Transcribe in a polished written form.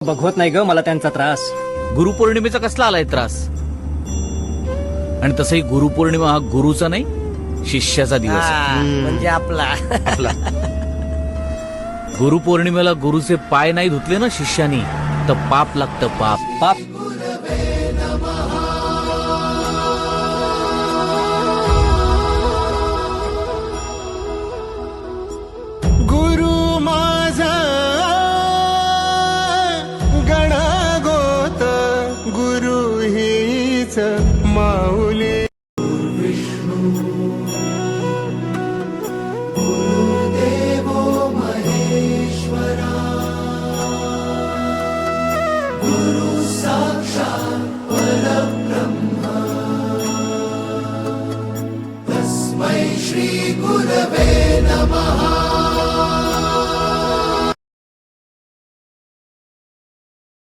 बघवत नाही ग मला त्यांचा त्रास. गुरुपौर्णिमेचा कसला आलाय त्रास? आणि तसंही गुरुपौर्णिमा हा गुरुचा नाही, शिष्याचा दिवस आहे. म्हणजे आपला गुरुपौर्णिमेला गुरुचे पाय नाही धुतले ना शिष्यानी, तर पाप लागतं पाप. पाप. गुरु माझा गणगोत, गुरु हीच माऊ